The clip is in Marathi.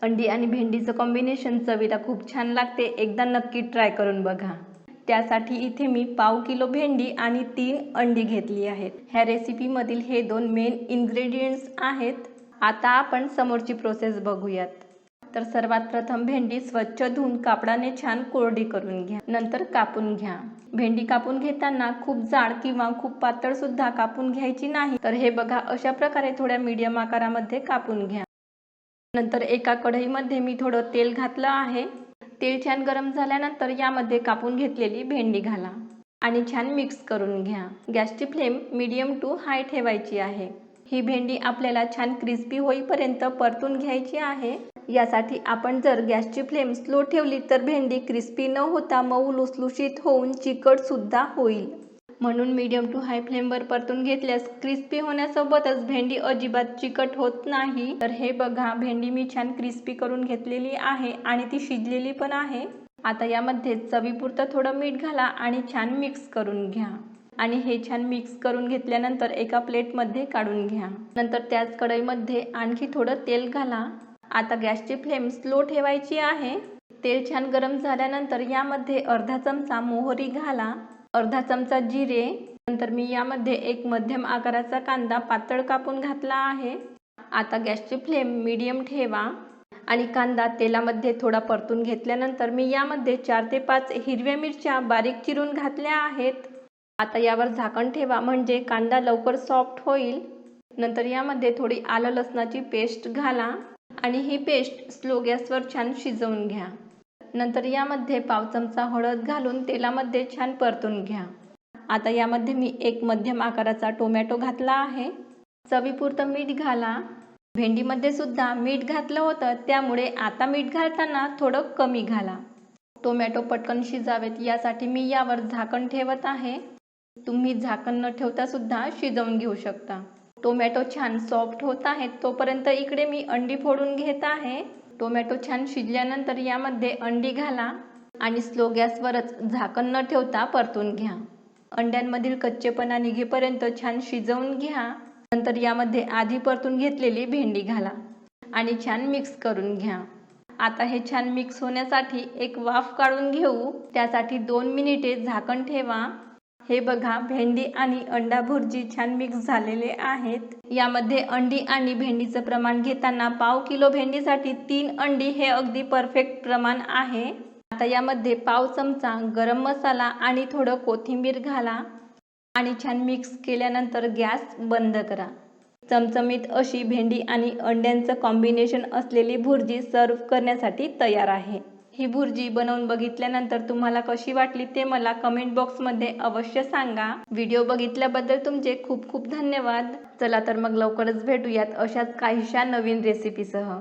अंडी आणि भेंडीचं कॉम्बिनेशन चवीला खूप छान लागते, एकदा नक्की ट्राय करून बघा। त्यासाठी इथे मी पाव किलो भेंडी आणि 3 अंडी घेतली आहेत। ह्या रेसिपीमधील हे 2 मेन इन्ग्रेडियंट्स आहेत। आता आपण समोरची प्रोसेस बघूयात। तर सर्वात प्रथम भेंडी स्वच्छ धुवून कापडाने छान कोरडी करून घ्या, नंतर कापून घ्या। भेंडी कापून घेताना खूप जाड किंवा खूप पातळ सुद्धा कापून घ्यायची नाही। तर हे बघा, अशा प्रकारे थोड्या मीडियम आकारामध्ये कापून घ्या। नंतर एका कढईमध्ये मी थोडं तेल घातलं आहे। तेल छान गरम झाल्यानंतर यामध्ये कापून घेतलेली भेंडी घाला आणि छान मिक्स करून घ्या। गॅसची फ्लेम मीडियम टू हाय ठेवायची आहे। ही भेंडी आपल्याला छान क्रिस्पी होईपर्यंत परतून घ्यायची आहे। यासाठी आपण जर गॅसची फ्लेम स्लो ठेवली तर भेंडी क्रिस्पी न होता मऊ लुसलुशीत होऊन चिकट सुद्धा होईल। म्हणून मीडियम टू हाय फ्लेमवर परतून घेतल्यास क्रिस्पी होण्यासोबतच भेंडी अजिबात चिकट होत नाही। तर हे बघा, भेंडी मी छान क्रिस्पी करून घेतलेली आहे आणि ती शिजलेली पण आहे। आता यामध्ये चवीपुरतं थोडं मीठ घाला आणि छान मिक्स करून घ्या। आणि हे छान मिक्स करून घेतल्यानंतर एका प्लेटमध्ये काढून घ्या। नंतर त्याच कढईमध्ये आणखी थोडं तेल घाला। आता गॅसची फ्लेम स्लो ठेवायची आहे। तेल छान गरम झाल्यानंतर यामध्ये अर्धा चमचा मोहरी घाला, अर्धा चमचा जिरे, नंतर मी यामध्ये एक मध्यम आकाराचा कांदा पातळ कापून घातला आहे। आता गॅसची फ्लेम मीडियम ठेवा आणि कांदा तेलामध्ये थोडा परतून घेतल्यानंतर मी यामध्ये 4 ते 5 हिरव्या मिरच्या बारीक चिरून घातल्या आहेत। आता यावर झाकण ठेवा, म्हणजे कांदा लवकर सॉफ्ट होईल। नंतर यामध्ये थोडी आलं लसणाची पेस्ट घाला आणि ही पेस्ट स्लो गॅसवर छान शिजवून घ्या। नंतर यामध्ये पाव चमचा हळद घालून तेलामध्ये छान परतून घ्या। आता यामध्ये मी एक मध्यम आकाराचा टोमॅटो घातला आहे। चवीपुरतं मीठ घाला। भेंडीमध्ये सुद्धा मीठ घातलं होतं, त्यामुळे आता मीठ घालताना थोडं कमी घाला। टोमॅटो पटकन शिजावेत यासाठी मी यावर झाकण ठेवत आहे। तुम्ही झाकण न ठेवता सुद्धा शिजवून घेऊ शकता। टोमॅटो छान सॉफ्ट होत आहे तोपर्यंत इकडे मी अंडी फोडून घेत आहे। टोमॅटो छान शिजल्यानंतर यामध्ये अंडी घाला आणि स्लो गॅसवरच झाकण न ठेवता परतून घ्या। अंड्यांमधील कच्चेपणा निघेपर्यंत छान शिजवून घ्या। नंतर यामध्ये आधी परतून घेतलेली भेंडी घाला आणि छान मिक्स करून घ्या। आता हे छान मिक्स होण्यासाठी एक वाफ काढून घेऊ, त्यासाठी 2 मिनिटे झाकण ठेवा। हे बघा, भेंडी आणि अंडा भुर्जी छान मिक्स झालेले आहेत। यामध्ये अंडी आणि भेंडीचं प्रमाण घेताना पाव किलो भेंडीसाठी 3 अंडी हे अगदी परफेक्ट प्रमाण आहे। आता यामध्ये पाव चमचा गरम मसाला आणि थोडं कोथिंबीर घाला आणि छान मिक्स केल्यानंतर गॅस बंद करा। चमचमीत अशी भेंडी आणि अंड्यांचं कॉम्बिनेशन असलेली भुर्जी सर्व करण्यासाठी तयार आहे। ही भुर्जी बनवून बघितल्यानंतर तुम्हाला कशी वाटली ते मला कमेंट बॉक्समध्ये अवश्य सांगा। व्हिडिओ बघितल्याबद्दल तुमचे खूप खूप धन्यवाद। चला तर मग लवकरच भेटूयात अशाच काहीशा नवीन रेसिपीसह।